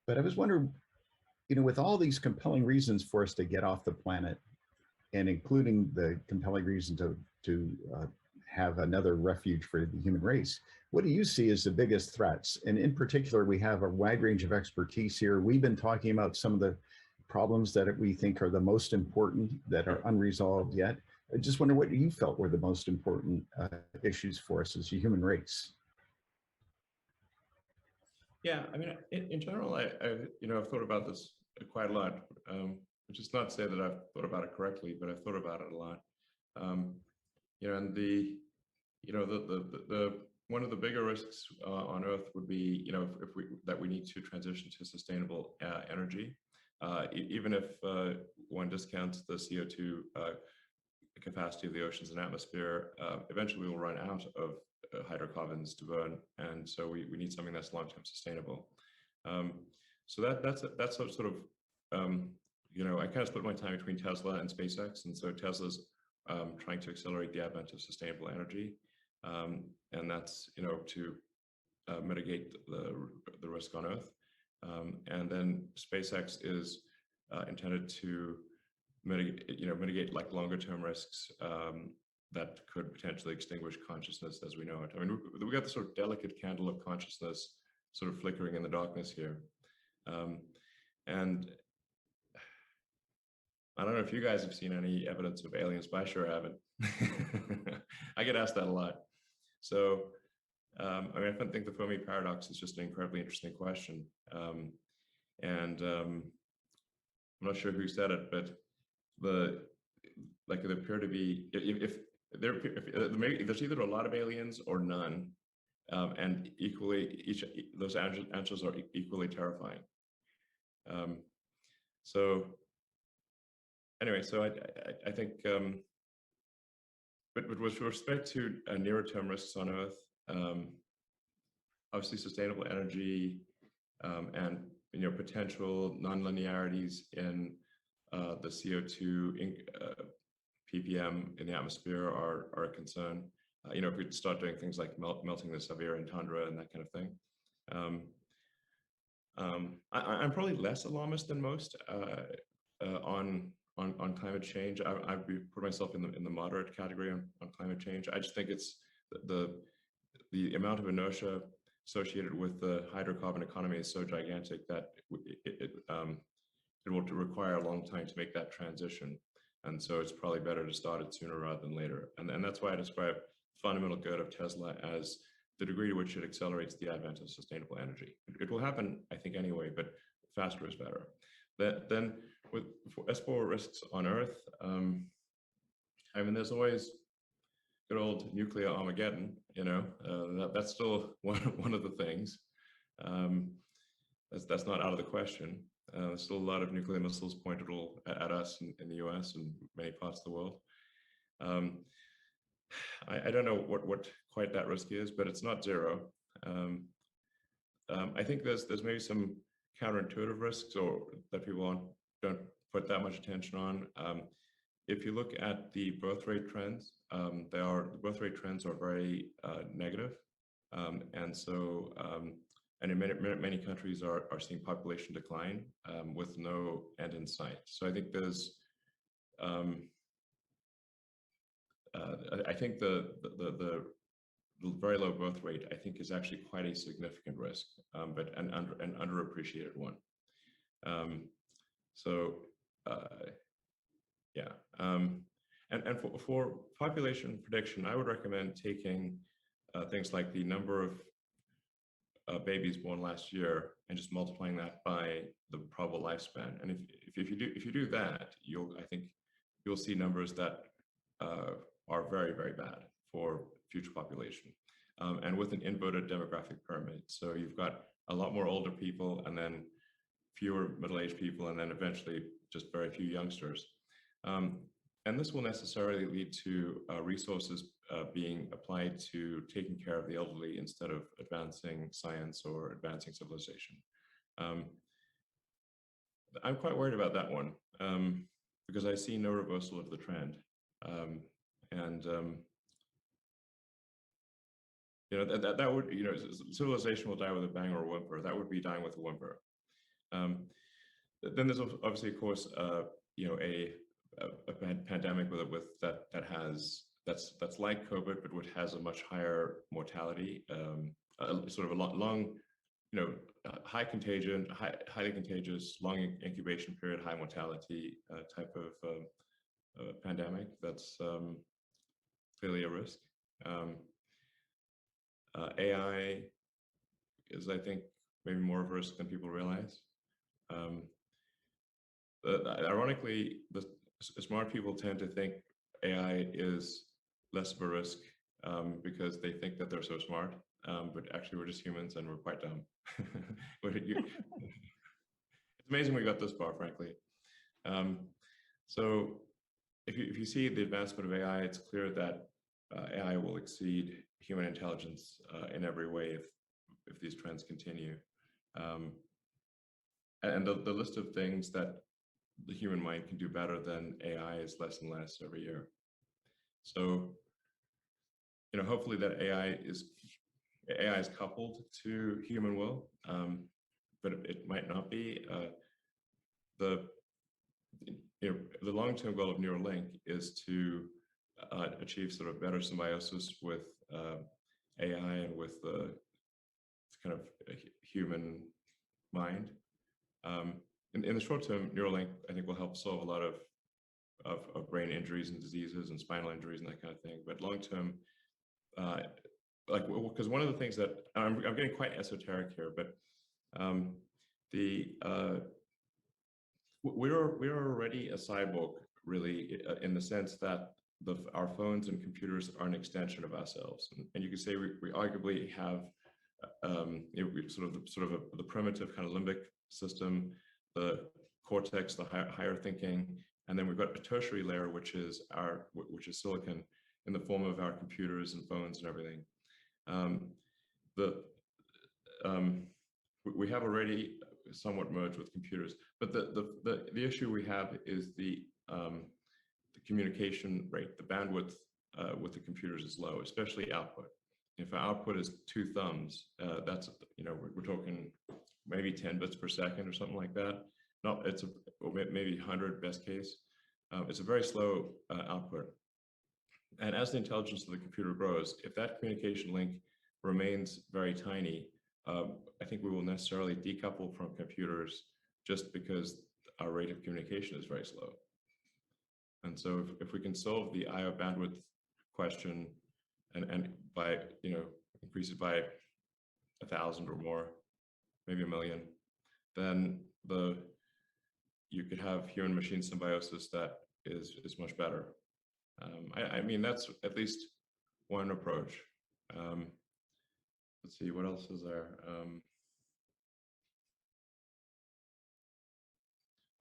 But I was wondering, with all these compelling reasons for us to get off the planet, and including the compelling reason to have another refuge for the human race, what do you see as the biggest threats? And in particular, we have a wide range of expertise here. We've been talking about some of the problems that we think are the most important that are unresolved yet. I just wonder what you felt were the most important issues for us as a human race. Yeah, I mean, in general, I've thought about this quite a lot, which is not to say that I've thought about it correctly, but I've thought about it a lot. And one of the bigger risks on Earth would be, that we need to transition to sustainable energy. Even if one discounts the CO2 capacity of the oceans and atmosphere, eventually we will run out of hydrocarbons to burn, and so we need something that's long-term sustainable. So that's sort of I kind of split my time between Tesla and SpaceX, and so Tesla's trying to accelerate the advent of sustainable energy, and that's to mitigate the risk on Earth. And then SpaceX is intended to mitigate like longer term risks that could potentially extinguish consciousness as we know it. I mean, we got the sort of delicate candle of consciousness sort of flickering in the darkness here. And I don't know if you guys have seen any evidence of aliens, but I sure haven't. I get asked that a lot. So, I mean, I think the Fermi paradox is just an incredibly interesting question. And I'm not sure who said it, but there appear to be, there's either a lot of aliens or none, and equally, those answers are equally terrifying. So anyway, so I think, but with respect to nearer term risks on Earth, obviously sustainable energy and potential nonlinearities in the CO2 ppm in the atmosphere are a concern. If we start doing things like melting the Siberian tundra and that kind of thing. I'm probably less alarmist than most on climate change. I put myself in the moderate category on climate change. I just think it's the amount of inertia associated with the hydrocarbon economy is so gigantic that it will require a long time to make that transition. And so it's probably better to start it sooner rather than later. And that's why I describe fundamental good of Tesla as the degree to which it accelerates the advent of sustainable energy. It will happen, I think, anyway, but faster is better. Then as for risks on Earth, I mean, there's always good old nuclear Armageddon, that's still one of the things. That's not out of the question. There's still a lot of nuclear missiles pointed at us in the US and many parts of the world. I don't know what quite that risk is, but it's not zero. I think there's maybe some counterintuitive risks or that people don't put that much attention on. If you look at the birth rate trends the birth rate trends are very negative. And so, and in many countries are seeing population decline with no end in sight. So I think there's, I think the very low birth rate, I think, is actually quite a significant risk, but an underappreciated one. Yeah. And for population prediction, I would recommend taking things like the number of babies born last year and just multiplying that by the probable lifespan. And if you do that, I think you'll see numbers that are very, very bad for future population, and with an inverted demographic pyramid. So you've got a lot more older people, and then fewer middle-aged people, and then eventually just very few youngsters. And this will necessarily lead to resources being applied to taking care of the elderly instead of advancing science or advancing civilization. I'm quite worried about that one because I see no reversal of the trend. You know, that would, you know, civilization will die with a bang or a whimper. That would be dying with a whimper. Then there's obviously, of course, you know, a pandemic that's like COVID, but which has a much higher mortality, sort of a long, you know, high contagion, highly contagious, long incubation period, high mortality type of pandemic. That's clearly a risk. AI is, I think, maybe more of a risk than people realize. Ironically, the smart people tend to think AI is less of a risk because they think that they're so smart, but actually we're just humans and we're quite dumb. It's amazing we got this far, frankly. So if you see the advancement of AI, it's clear that AI will exceed human intelligence in every way if these trends continue. And the list of things that the human mind can do better than AI is less and less every year. So, you know, hopefully that AI is coupled to human will, but it might not be. The long-term goal of Neuralink is to achieve sort of better symbiosis with AI and with the kind of human mind. In the short term, Neuralink, I think, will help solve a lot of brain injuries and diseases and spinal injuries and that kind of thing. But long term, like, because one of the things that I'm getting quite esoteric here, but we're already a cyborg, really, in the sense that our phones and computers are an extension of ourselves, and you could say we arguably have sort of the primitive kind of limbic system, the cortex, the higher thinking, and then we've got a tertiary layer, which is silicon in the form of our computers and phones and everything. We have already somewhat merged with computers, but the issue we have is the communication rate, the bandwidth with the computers is low, especially output. If our output is 2 thumbs, that's, you know, we're talking maybe 10 bits per second or something like that. Or maybe 100 best case. It's a very slow output. And as the intelligence of the computer grows, if that communication link remains very tiny, I think we will necessarily decouple from computers just because our rate of communication is very slow. And so if we can solve the I/O bandwidth question and by, you know, increase it by 1,000 or more, maybe 1 million, then you could have human machine symbiosis that is much better. I mean, that's at least one approach. Let's see, what else is there?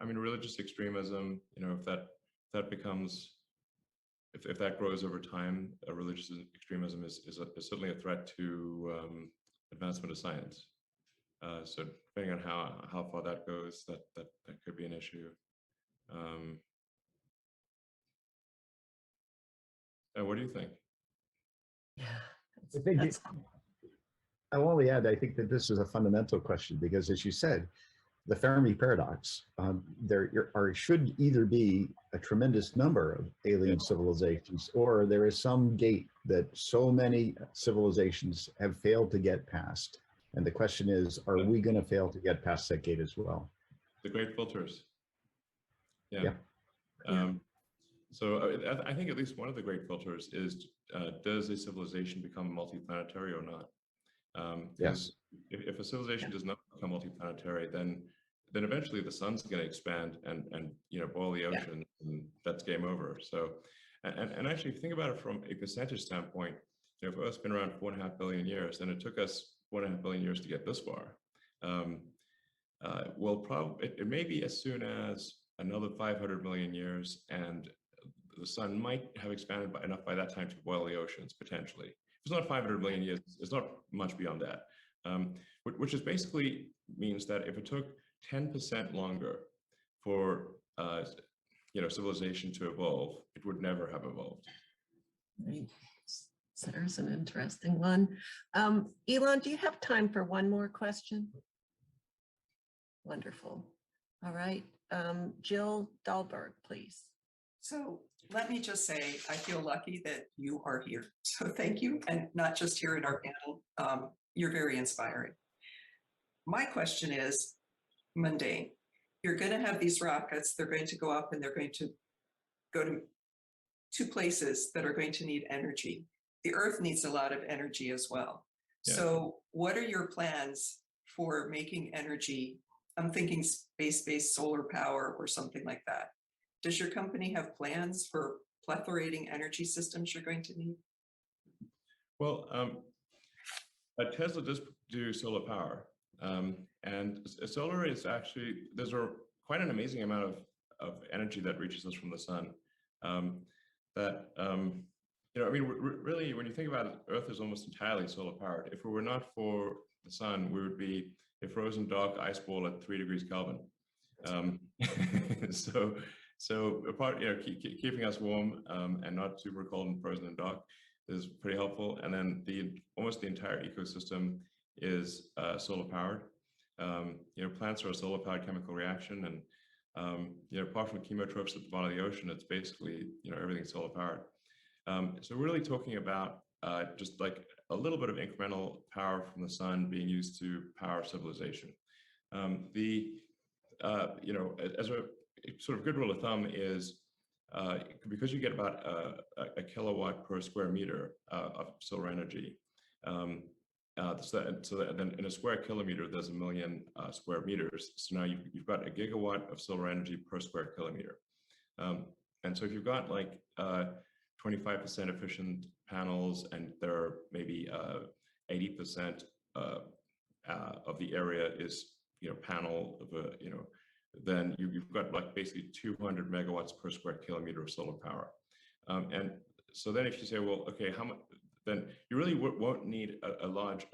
I mean, religious extremism, you know, if that becomes, if that grows over time, religious extremism is certainly a threat to advancement of science. So depending on how far that goes, that could be an issue. What do you think? Yeah. I think That's, I will only add, I think that this is a fundamental question because, as you said, the Fermi paradox, should either be a tremendous number of alien civilizations, or there is some gate that so many civilizations have failed to get past. And the question is, are we going to fail to get past that gate as well? The great filters. Yeah. So I think at least one of the great filters is, does a civilization become multiplanetary or not? Yes. If a civilization does not become multiplanetary, then eventually the sun's going to expand and boil the ocean, and that's game over. So, and actually, if you think about it from a percentage standpoint, if Earth's been around 4.5 billion years, and it took us 4.5 billion years to get this far, it may be as soon as another 500 million years, and the sun might have expanded enough by that time to boil the oceans potentially. It's not 500 million years, it's not much beyond that, which is basically means that if it took 10% longer for civilization to evolve, it would never have evolved. right. So there's an interesting one. Elon, do you have time for one more question? Wonderful. All right. Jill Dahlberg, please. So let me just say, I feel lucky that you are here. So thank you. And not just here in our panel. You're very inspiring. My question is mundane. You're going to have these rockets. They're going to go up and they're going to go to two places that are going to need energy. The Earth needs a lot of energy as well. Yeah. So what are your plans for making energy? I'm thinking space-based solar power or something like that. Does your company have plans for proliferating energy systems you're going to need? Well, Tesla does do solar power. And solar is actually, there's quite an amazing amount of energy that reaches us from the sun. Really, when you think about it, Earth is almost entirely solar powered. If it were not for the sun, we would be a frozen dark ice ball at 3 degrees Kelvin. So apart, keeping us warm and not super cold and frozen and dark is pretty helpful. And then almost the entire ecosystem is solar powered. Plants are a solar powered chemical reaction, and apart from chemotrophs at the bottom of the ocean, it's basically everything's solar powered. So we're really talking about just like a little bit of incremental power from the sun being used to power civilization. As a sort of good rule of thumb is because you get about a kilowatt per square meter of solar energy. So then in a square kilometer, there's 1 million square meters. So now you've got a gigawatt of solar energy per square kilometer. And so if you've got like 25% efficient panels, and there are maybe 80% of the area is panel of a then you've got like basically 200 megawatts per square kilometer of solar power. And so then if you say, well, okay, how much? Then you really won't need a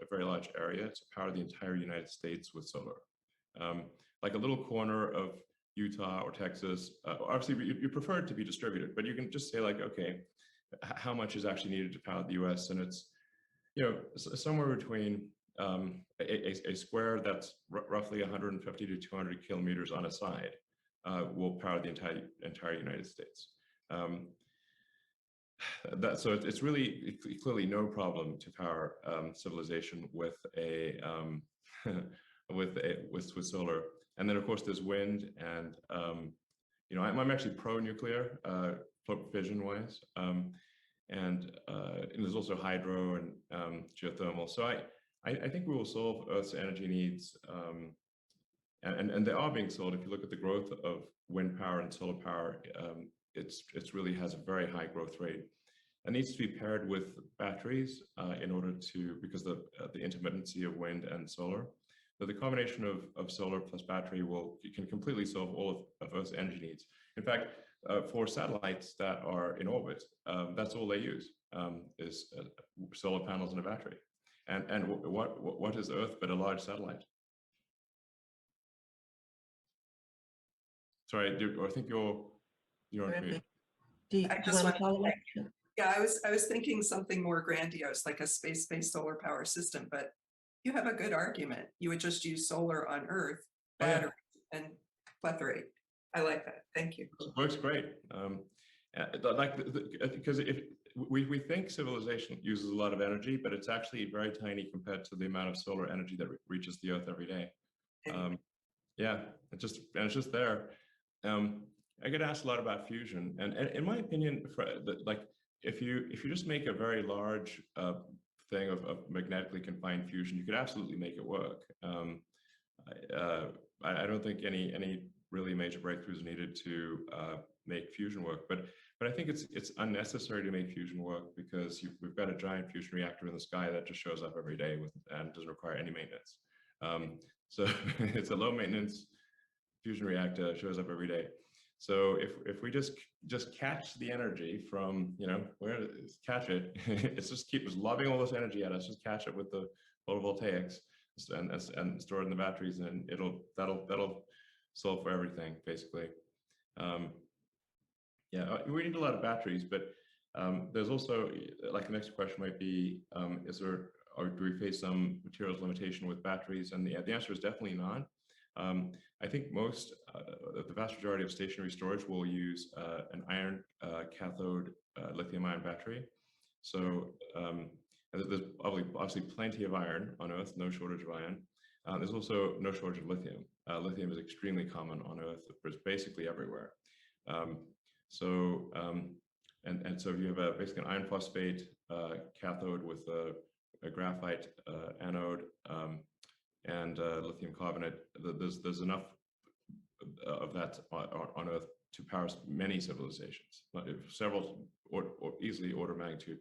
very large area to power the entire United States with solar. Like a little corner of Utah or Texas, obviously you prefer it to be distributed, but you can just say like, okay, how much is actually needed to power the US? And it's, somewhere between a square that's roughly 150 to 200 kilometers on a side will power the entire United States. So it's really clearly no problem to power civilization with with solar. And then of course there's wind, and I'm actually pro nuclear, fission wise, and there's also hydro and geothermal. So I think we will solve Earth's energy needs, and they are being solved. If you look at the growth of wind power and solar power, it's really has a very high growth rate. It needs to be paired with batteries in order to, because the intermittency of wind and solar. But the combination of solar plus battery can completely solve all of Earth's energy needs. In fact, for satellites that are in orbit, that's all they use is solar panels and a battery. And what is Earth but a large satellite? Sorry, I think you're on mute. Do you want to follow up? Yeah, I was thinking something more grandiose, like a space-based solar power system, but you have a good argument. You would just use solar on Earth, battery, and plethorate. I like that. Thank you. It works great. Like because if we think civilization uses a lot of energy, but it's actually very tiny compared to the amount of solar energy that reaches the Earth every day. Yeah, it's just there. I get asked a lot about fusion, and in my opinion, like if you just make a very large thing of magnetically confined fusion, you could absolutely make it work. I don't think any really major breakthroughs needed to make fusion work, but I think it's unnecessary to make fusion work because we've got a giant fusion reactor in the sky that just shows up every day and doesn't require any maintenance. So it's a low maintenance fusion reactor, shows up every day. So if we just catch the energy from, catch it, it's just keep lobbing all this energy at us, just catch it with the photovoltaics and store it in the batteries, and that'll solve for everything basically. Yeah, we need a lot of batteries, but there's also, like, the next question might be, do we face some materials limitation with batteries? And the answer is definitely not. I think the vast majority of stationary storage will use an iron cathode lithium ion battery. So there's obviously plenty of iron on Earth, no shortage of iron. There's also no shortage of lithium. Lithium is extremely common on Earth. It's basically everywhere. So if you have basically an iron phosphate cathode with a graphite anode and lithium carbonate, there's enough of that on Earth to power many civilizations. Several, or easily order of magnitude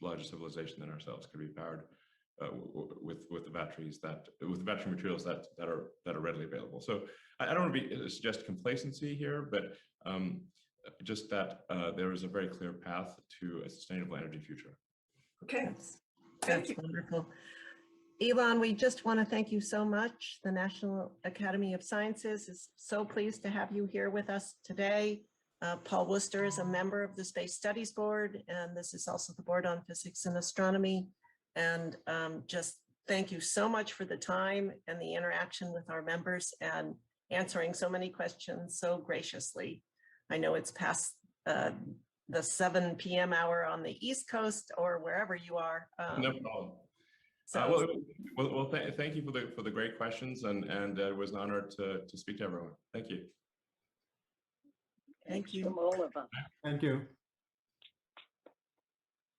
larger civilization than ourselves could be powered with the battery materials that are readily available. So I don't want to suggest complacency here, but just that there is a very clear path to a sustainable energy future. Okay, that's wonderful. Elon, we just want to thank you so much. The National Academy of Sciences is so pleased to have you here with us today. Paul Worcester is a member of the Space Studies Board, and this is also the Board on Physics and Astronomy. And just thank you so much for the time and the interaction with our members and answering so many questions so graciously. I know it's past the 7 p.m. hour on the East Coast or wherever you are. No problem. Thank you for the great questions, and it was an honor to speak to everyone. Thank you. Thank you. From all of us. Thank you.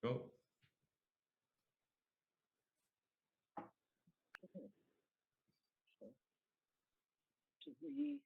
Cool. Do we